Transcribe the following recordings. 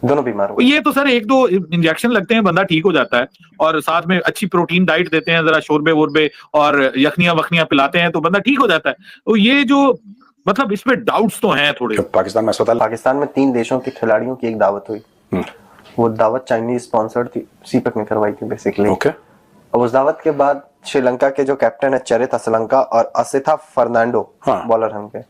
दोनों बीमार हुए। ये तो सर एक दो इंजेक्शन लगते हैं, बंदा ठीक हो जाता है, और साथ में अच्छी प्रोटीन डाइट देते हैं, जरा शोरबे वोरबे और यखनियां वखनियां पिलाते हैं तो बंदा ठीक हो जाता है। तो ये जो मतलब इस पे डाउट्स तो हैं थोड़े। पाकिस्तान में अस्पताल, पाकिस्तान में 3 देशों के खिलाड़ियों की एक दावत हुई। वो दावत चाइनीज स्पॉन्सर्ड थी, सीपेक ने करवाई थी बेसिकली। ओके। अब उस दावत के बाद श्रीलंका के जो कैप्टन है चरित असलंका और असिथा फर्नांडो, बॉलर हम के,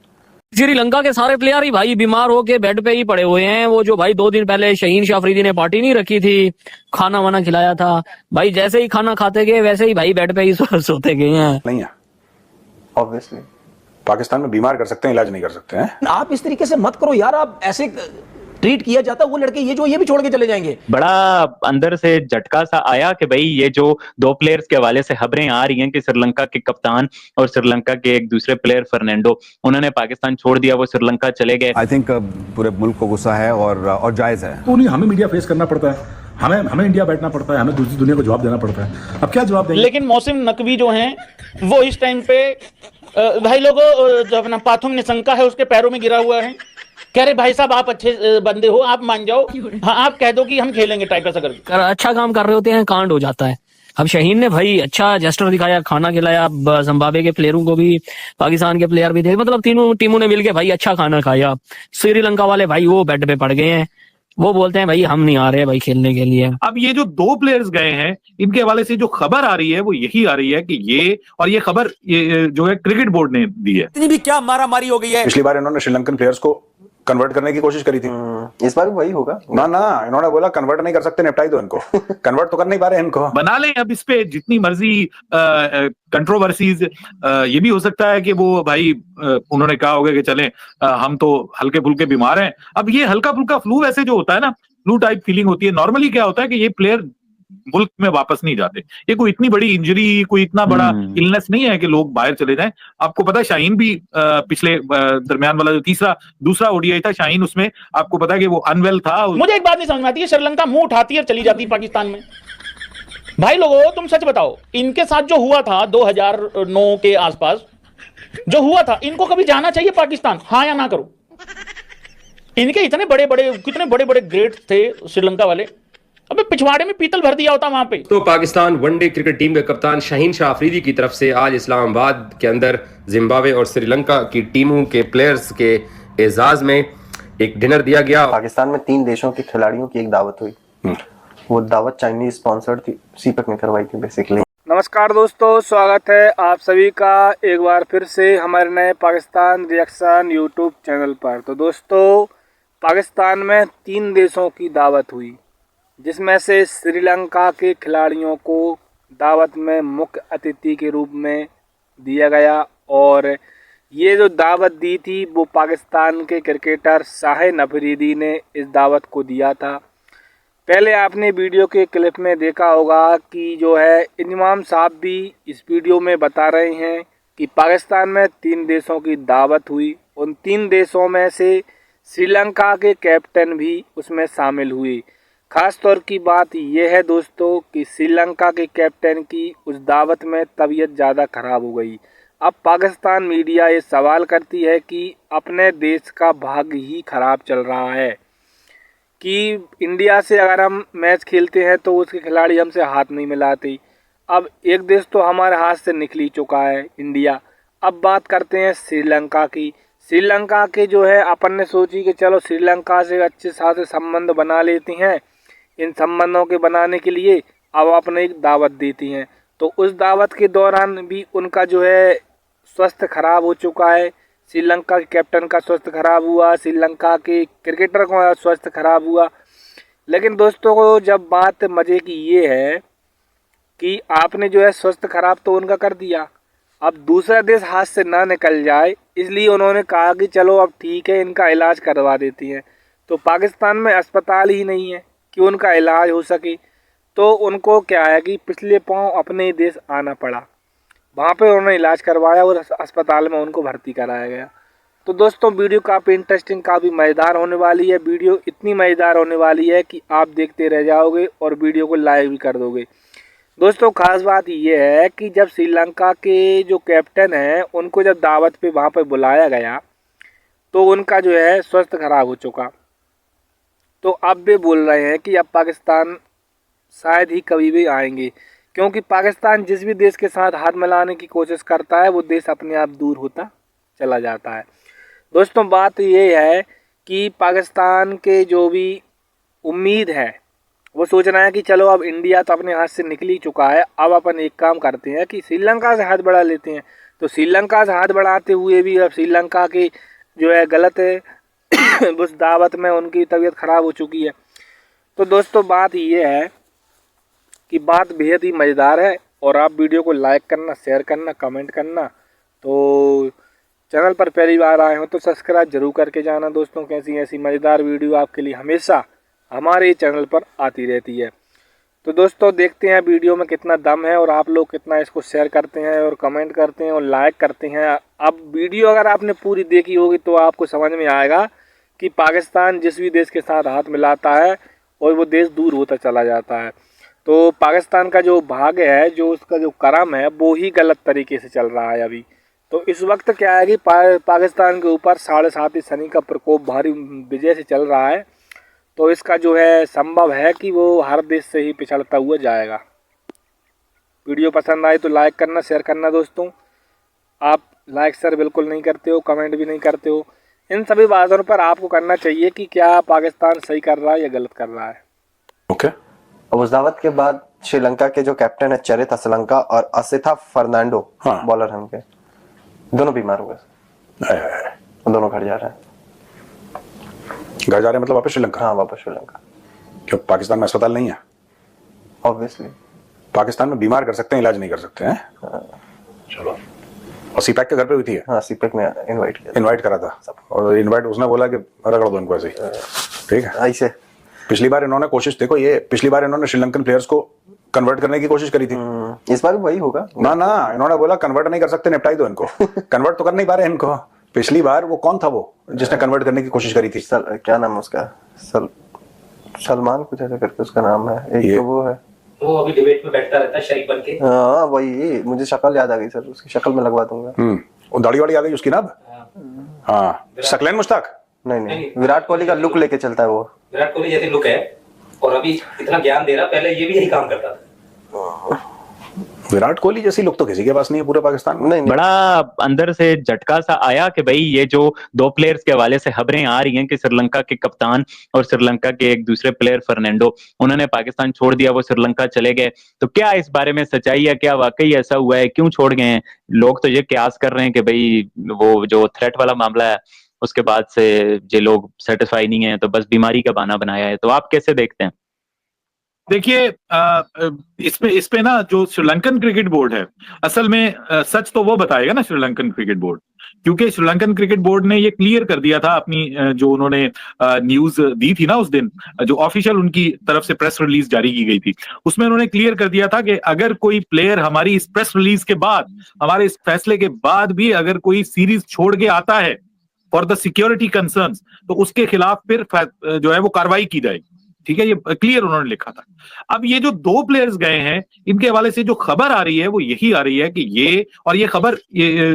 श्रीलंका के सारे प्लेयर ही भाई बीमार होके बेड पे ही पड़े हुए हैं। वो जो भाई 2 दिन पहले शाहीन शाह अफरीदी ने पार्टी नहीं रखी थी, खाना वाना खिलाया था, भाई जैसे ही खाना खाते गए वैसे ही भाई बेड पे ही सोते गए हैं। नहीं है ऑब्वियसली पाकिस्तान में बीमार कर सकते हैं, इलाज नहीं कर सकते हैं। आप इस तरीके से मत करो यार, आप ऐसे ट्रीट किया जाता वो लड़के ये भी छोड़ के चले जाएंगे। बड़ा अंदर से झटका सा आया कि भाई ये जो 2 प्लेयर्स के हवाले से खबरें आ रही हैं कि श्रीलंका के कप्तान और श्रीलंका के एक दूसरे प्लेयर फर्नांडो, उन्होंने पाकिस्तान छोड़ दिया, वो श्रीलंका चले गए। आई थिंक पूरे मुल्क को गुस्सा है और जायज है। तो नहीं, हमें मीडिया फेस करना पड़ता है, हमें इंडिया बैठना पड़ता है, हमें दूसरी दुनिया को जवाब देना पड़ता है। अब क्या जवाब देंगे? लेकिन मौसम नकवी जो हैं वो इस टाइम पे भाई लोगों, जो अपना पाथुम निशंका है उसके पैरों में गिरा हुआ है, कह रहे भाई साहब आप अच्छे बंदे हो, आप मान जाओ, हाँ आप कह दो कि हम खेलेंगे टाइगर से करके। अच्छा काम कर रहे होते हैं, कांड हो जाता है। अब शाहीन ने भाई अच्छा जेस्टर दिखाया, खाना खिलाया, जिम्बाब्वे के प्लेयरों को भी, पाकिस्तान के प्लेयर भी थे, मतलब तीनों टीमों ने मिलके भाई अच्छा खाना खाया। श्रीलंका वाले भाई वो बेड पे पड़ गए हैं, वो बोलते हैं भाई हम नहीं आ रहे भाई खेलने के लिए। अब ये जो 2 प्लेयर्स गए हैं, इनके हवाले से जो खबर आ रही है वो यही आ रही है कि ये खबर जो है क्रिकेट बोर्ड ने दी है। इतनी भी क्या मारा मारी हो गई है। पिछली बार इन्होंने श्रीलंकन प्लेयर्स को कन्वर्ट करने की कोशिश करी थी। इस बार वही होगा ना, इन्होंने बोला कन्वर्ट नहीं कर सकते, निपटाई दो इनको। कन्वर्ट तो कर नहीं पा रहे इनको। बना लें अब इस पे जितनी मर्जी कंट्रोवर्सीज, ये भी हो सकता है कि वो भाई उन्होंने कहा होगा कि चलें हम तो हल्के फुल्के बीमार हैं। अब ये हल्का फुल्का फ्लू वैसे जो होता है ना, फ्लू टाइप फीलिंग होती है। नॉर्मली क्या होता है कि ये प्लेयर मुल्क में वापस नहीं जाते, ये कोई इतनी बड़ी इंजरी, कोई इतना बड़ा इलनेस नहीं है कि लोग बाहर चले जाएं। आपको पता है शाहीन भी पिछले दरमियान वाला जो दूसरा ओडीआई था शाहीन, उसमें आपको पता है कि वो अनवेल था। मुझे एक बात नहीं समझ में आती है, श्रीलंका मुंह उठाती है और चली जाती है पाकिस्तान में। भाई लोगों तुम सच बताओ, इनके साथ जो हुआ था 2009 के आसपास जो हुआ था, इनको कभी जाना चाहिए पाकिस्तान, हाँ या ना करो? इनके इतने कितने बड़े बड़े ग्रेट थे श्रीलंका वाले, अबे पिछवाड़े में पीतल भर दिया होता वहां पे। तो पाकिस्तान वनडे क्रिकेट टीम के कप्तान शाहीन शाह अफरीदी की तरफ से आज इस्लामाबाद के अंदर जिम्बाब्वे और श्रीलंका की टीमों के प्लेयर्स के एजाज में एक डिनर दिया गया। पाकिस्तान में 3 देशों के खिलाड़ियों की एक दावत हुई। वो दावत चाइनीज स्पॉन्सर्ड थी, सीपेक ने करवाई थी बेसिकली। नमस्कार दोस्तों, स्वागत है आप सभी का एक बार फिर से हमारे नए पाकिस्तान रिएक्शन यूट्यूब चैनल पर। तो दोस्तों पाकिस्तान में 3 देशों की दावत हुई, जिसमें से श्रीलंका के खिलाड़ियों को दावत में मुख्य अतिथि के रूप में दिया गया। और ये जो दावत दी थी वो पाकिस्तान के क्रिकेटर शाहीन अफरीदी ने इस दावत को दिया था। पहले आपने वीडियो के क्लिप में देखा होगा कि जो है इमाम साहब भी इस वीडियो में बता रहे हैं कि पाकिस्तान में 3 देशों की दावत हुई। उन 3 देशों में से श्रीलंका के कैप्टन भी उसमें शामिल हुए। खास तौर की बात यह है दोस्तों कि श्रीलंका के कैप्टन की उस दावत में तबीयत ज़्यादा खराब हो गई। अब पाकिस्तान मीडिया ये सवाल करती है कि अपने देश का भाग्य ही खराब चल रहा है कि इंडिया से अगर हम मैच खेलते हैं तो उसके खिलाड़ी हमसे हाथ नहीं मिलाते। अब एक देश तो हमारे हाथ से निकल ही चुका है, इंडिया। अब बात करते हैं श्रीलंका की। श्रीलंका के जो है अपन ने सोची कि चलो श्रीलंका से अच्छे साथ संबंध बना लेती हैं। इन संबंधों के बनाने के लिए अब अपने एक दावत देती हैं। तो उस दावत के दौरान भी उनका जो है स्वास्थ्य खराब हो चुका है। श्रीलंका के कैप्टन का स्वास्थ्य खराब हुआ, श्रीलंका के क्रिकेटर का स्वास्थ्य खराब हुआ। लेकिन दोस्तों को जब बात मज़े की ये है कि आपने जो है स्वास्थ्य खराब तो उनका कर दिया, अब दूसरा देश हाथ से ना निकल जाए, इसलिए उन्होंने कहा कि चलो अब ठीक है इनका इलाज करवा देती हैं। तो पाकिस्तान में अस्पताल ही नहीं है कि उनका इलाज हो सके, तो उनको क्या है कि पिछले पाँव अपने देश आना पड़ा। वहाँ पे उन्होंने इलाज करवाया और अस्पताल में उनको भर्ती कराया गया। तो दोस्तों वीडियो काफ़ी इंटरेस्टिंग, काफ़ी मज़ेदार होने वाली है। वीडियो इतनी मज़ेदार होने वाली है कि आप देखते रह जाओगे और वीडियो को लाइक भी कर दोगे। दोस्तों खास बात यह है कि जब श्रीलंका के जो कैप्टन हैं उनको जब दावत पे वहाँ पे बुलाया गया तो उनका जो है स्वास्थ्य खराब हो चुका। तो अब वे बोल रहे हैं कि अब पाकिस्तान शायद ही कभी भी आएंगे, क्योंकि पाकिस्तान जिस भी देश के साथ हाथ मिलाने की कोशिश करता है वो देश अपने आप दूर होता चला जाता है। दोस्तों बात ये है कि पाकिस्तान के जो भी उम्मीद है वो सोच रहे हैं कि चलो अब इंडिया तो अपने हाथ से निकल ही चुका है, अब अपन एक काम करते हैं कि श्रीलंका से हाथ बढ़ा लेते हैं। तो श्रीलंका से हाथ बढ़ाते हुए भी अब श्रीलंका की जो है गलत है उस दावत में उनकी तबीयत ख़राब हो चुकी है। तो दोस्तों बात ये है कि बात बेहद ही मज़ेदार है, और आप वीडियो को लाइक करना, शेयर करना, कमेंट करना। तो चैनल पर पहली बार आए हो तो सब्सक्राइब जरूर करके जाना दोस्तों। कैसी ऐसी मज़ेदार वीडियो आपके लिए हमेशा हमारे चैनल पर आती रहती है। तो दोस्तों देखते हैं वीडियो में कितना दम है और आप लोग कितना इसको शेयर करते हैं और कमेंट करते हैं और लाइक करते हैं। अब वीडियो अगर आपने पूरी देखी होगी तो आपको समझ में आएगा कि पाकिस्तान जिस भी देश के साथ हाथ मिलाता है और वो देश दूर होता चला जाता है। तो पाकिस्तान का जो भाग्य है, जो उसका जो करम है, वो ही गलत तरीके से चल रहा है अभी। तो इस वक्त क्या है कि पाकिस्तान के ऊपर 7.5 शनि का प्रकोप भारी विजय से चल रहा है। तो इसका जो है संभव है कि वो हर देश से ही पिछड़ता हुआ जाएगा। वीडियो पसंद आए तो लाइक करना, शेयर करना दोस्तों। आप लाइक शेयर बिल्कुल नहीं करते हो, कमेंट भी नहीं करते हो। इन सभी बातों पर आपको करना चाहिए कि क्या पाकिस्तान सही कर रहा है या गलत कर रहा है। ओके। अब उस दावत के बाद श्रीलंका के जो कैप्टन है चरित असलंका और असिथा फर्नांडो, बॉलर हैं उनके, दोनों बीमार हुए, दोनों घर जा रहे हैं। घर जा रहे हैं मतलब वापस श्रीलंका? हाँ वापस श्रीलंका। क्यों पाकिस्तान में अस्पताल नहीं है? ऑब्वियसली पाकिस्तान में बीमार कर सकते हैं, इलाज नहीं कर सकते हैं। चलो। और सीपैक के घर पे हुई थी? हाँ सीपैक ने इनवाइट करा था, और इनवाइट उसने बोला कि रगड़ दो इनको ऐसे ही। ठीक है। ऐसे पिछली बार इन्होंने कोशिश, देखो ये पिछली बार इन्होंने श्रीलंकन प्लेयर्स को कन्वर्ट करने की कोशिश करी थी। इस बार भी वही होगा ना। इन्होंने बोला कन्वर्ट नहीं कर सकते, निपटाई दो इनको। कन्वर्ट तो कर नहीं पा रहे इनको। पिछली बार वो कौन था वो जिसने कन्वर्ट करने की कोशिश करी थी? क्या नाम है उसका? सलमान कुछ ऐसा करके उसका नाम है। एक तो वो है, वो अभी डिबेट में बैठता रहता है शरीफ बन के। हाँ वही, मुझे शक्ल याद आ गई सर, उसकी शक्ल में लगवा दूंगा। वो दाढ़ी वाड़ी आ गई उसकी ना अब। हाँ शकलैन मुश्ताक? नहीं, विराट कोहली का लुक लेके चलता है वो। विराट कोहली जैसे लुक है और अभी इतना ज्ञान दे रहा, पहले ये भी यही काम करता था। विराट कोहली जैसी लुक तो किसी के पास नहीं है पूरे पाकिस्तान में। नहीं। बड़ा अंदर से झटका सा आया कि भाई ये जो 2 प्लेयर्स के हवाले से खबरें आ रही हैं कि श्रीलंका के कप्तान और श्रीलंका के एक दूसरे प्लेयर फर्नांडो, उन्होंने पाकिस्तान छोड़ दिया, वो श्रीलंका चले गए। तो क्या इस बारे में सच्चाई है? क्या वाकई ऐसा हुआ है? क्यों छोड़ गए हैं? लोग तो ये कयास कर रहे हैं कि भाई वो जो थ्रेट वाला मामला है उसके बाद से ये लोग सेटिस्फाई नहीं है, तो बस बीमारी का बहाना बनाया है। तो आप कैसे देखते हैं? देखिए इस पे ना जो श्रीलंकन क्रिकेट बोर्ड है, असल में सच तो वो बताएगा ना श्रीलंकन क्रिकेट बोर्ड, क्योंकि श्रीलंकन क्रिकेट बोर्ड ने ये क्लियर कर दिया था अपनी जो उन्होंने न्यूज दी थी ना उस दिन, जो ऑफिशियल उनकी तरफ से प्रेस रिलीज जारी की गई थी, उसमें उन्होंने क्लियर कर दिया था कि अगर कोई प्लेयर हमारी इस प्रेस रिलीज के बाद, हमारे इस फैसले के बाद भी अगर कोई सीरीज छोड़ के आता है फॉर द सिक्योरिटी कंसर्न्स, तो उसके खिलाफ फिर जो है वो कार्रवाई की जाएगी। ठीक है, ये क्लियर उन्होंने लिखा था। अब ये जो 2 प्लेयर्स गए हैं, इनके हवाले से जो खबर आ रही है वो यही आ रही है कि ये खबर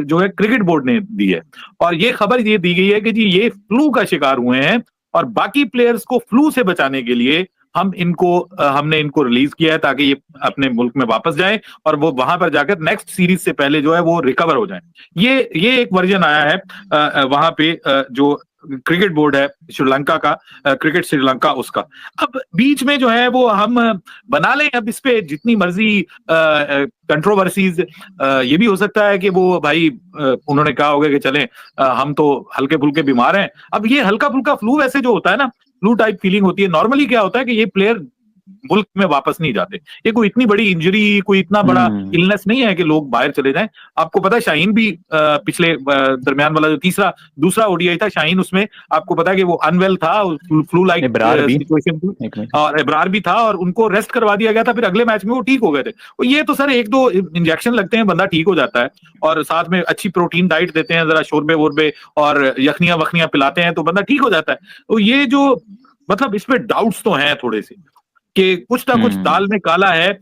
जो है क्रिकेट बोर्ड ने दी है, और ये खबर ये दी गई है कि जी ये फ्लू का शिकार हुए हैं, और बाकी प्लेयर्स को फ्लू से बचाने के लिए हमने इनको रिलीज किया है ताकि ये अपने मुल्क में वापस जाएं और वो वहां पर जाकर नेक्स्ट सीरीज से पहले जो है वो रिकवर हो जाएं। ये एक वर्जन आया है वहां पे जो क्रिकेट बोर्ड है श्रीलंका का, क्रिकेट श्रीलंका उसका। अब बीच में जो है वो हम बना लें अब इस पे जितनी मर्जी कंट्रोवर्सीज, ये भी हो सकता है कि वो भाई उन्होंने कहा होगा कि चलें हम तो हल्के फुल्के बीमार हैं। अब ये हल्का फुल्का फ्लू वैसे जो होता है ना, फ्लू टाइप फीलिंग होती है। नॉर्मली क्या होता है कि ये प्लेयर मुल्क में वापस नहीं जाते, ये कोई इतनी बड़ी इंजरी, कोई इतना बड़ा इलनेस नहीं है कि लोग बाहर चले जाएं। आपको पता है शाहीन भी पिछले दरमियान वाला जो दूसरा ओडीआई था, शाहीन उसमें आपको पता है कि वो अनवेल था, फ्लू लाइक सिचुएशन थी, और इब्रार भी था, और उनको रेस्ट करवा दिया गया था, फिर अगले मैच में वो ठीक हो गए थे। और ये तो सर 1-2 इंजेक्शन लगते हैं, बंदा ठीक हो जाता है, और साथ में अच्छी प्रोटीन डाइट देते हैं, जरा शोरबे वोरबे और यखनियां वखनियां पिलाते हैं तो बंदा ठीक हो जाता है। तो ये जो मतलब इसमें डाउट्स तो हैं थोड़े से कि कुछ ना कुछ दाल में काला है।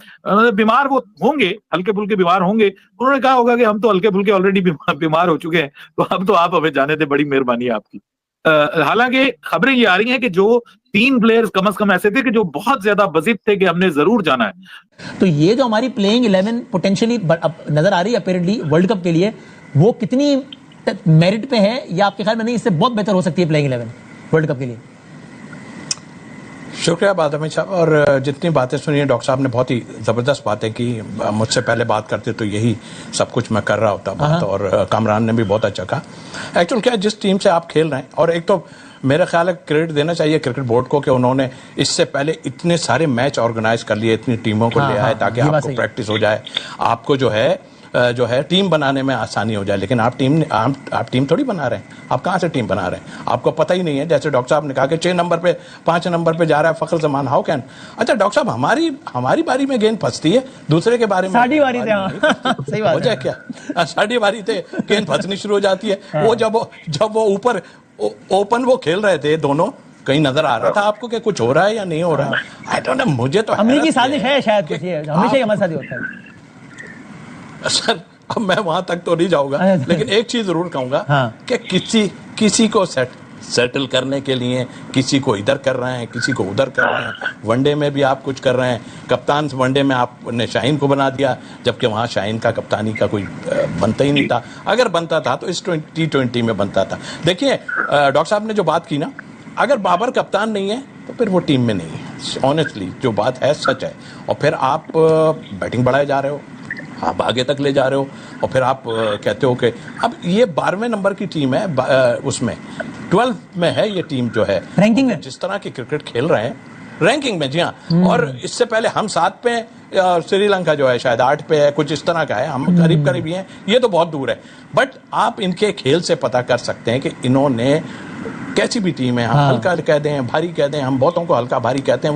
बीमार वो होंगे, हल्के फुल्के बीमार होंगे, उन्होंने कहा होगा कि हम तो हल्के फुल्के ऑलरेडी बीमार हो चुके हैं, तो अब तो आप हमें जाने दे, बड़ी मेहरबानी है आपकी। हालांकि खबरें ये आ रही हैं कि जो 3 प्लेयर्स कम से कम ऐसे थे कि जो बहुत ज्यादा बजिद थे कि हमने जरूर जाना है। तो ये जो हमारी प्लेइंग 11 पोटेंशियली नजर आ रही है अपेरेंटली वर्ल्ड कप के लिए, वो कितनी मेरिट पे है, या आपके ख्याल में नहीं इससे बहुत बेहतर हो सकती है प्लेइंग 11 वर्ल्ड कप के लिए? शुक्रिया बादशाह साहब, और जितनी बातें सुनी है डॉक्टर साहब ने बहुत ही ज़बरदस्त बातें की। मुझसे पहले बात करते तो यही सब कुछ मैं कर रहा होता बात, और कामरान ने भी बहुत अच्छा कहा। एक्चुअल क्या है, जिस टीम से आप खेल रहे हैं, और एक तो मेरा ख्याल है क्रेडिट देना चाहिए क्रिकेट बोर्ड को कि उन्होंने इससे पहले इतने सारे मैच ऑर्गेनाइज कर लिए, इतनी टीमों को ले आए ताकि आपको प्रैक्टिस हो जाए, आपको जो है टीम बनाने में आसानी हो जाए। लेकिन आप टीम थोड़ी बना रहे हैं, आप कहाँ से टीम बना रहे हैं, आपको पता ही नहीं है। जैसे डॉक्टर साहब ने कहा कि 6 नंबर पे 5 नंबर पे जा रहा है फखर जमान, हाउ कैन। अच्छा डॉक्टर साहब, हमारी बारी में गेंद फंसती है, दूसरे के बारे में साड़ी बारी सही बात हो जाए क्या, साड़ी बारी थे गेंद फंसनी शुरू हो जाती है। वो जब वो ऊपर ओपन वो खेल रहे थे दोनों, कहीं नजर आ रहा था आपको कि कुछ हो रहा है या नहीं हो रहा है? आई डोंट नो, मुझे तो अमरीकी साजिश है शायद, कुछ ये हमेशा ही हमारे साथ ही होता है सर। अब मैं वहां तक तो नहीं जाऊंगा, लेकिन एक चीज जरूर कहूंगा कि किसी को सेटल करने के लिए किसी को इधर कर रहे हैं, किसी को उधर कर रहे हैं। वनडे में भी आप कुछ कर रहे हैं, कप्तान वनडे में आपने शाहीन को बना दिया, जबकि वहां शाहीन का कप्तानी का कोई बनता ही नहीं था। अगर बनता था तो इस T20 में बनता था। देखिए डॉक्टर साहब ने जो बात की ना, अगर बाबर कप्तान नहीं है तो फिर वो टीम में नहीं है। ऑनेस्टली जो बात है सच है। और फिर आप बैटिंग बढ़ाए जा रहे हो, आप आगे तक ले जा रहे हो, और फिर आप कहते हो कि अब ये 12वें नंबर की टीम है, उसमें 12 में है ये टीम जो है रैंकिंग में, जिस तरह की क्रिकेट खेल रहे हैं रैंकिंग में, जी हाँ। और इससे पहले हम 7 पे, श्रीलंका जो है शायद 8 पे है, कुछ इस तरह का है, हम करीब करीब ही हैं, ये तो बहुत दूर है। बट आप इनके खेल से पता कर सकते हैं कि इन्होंने कैसी भी टीम है, हम हल्का कह दें भारी कह दें, हम बहुतों को हल्का भारी कहते हैं,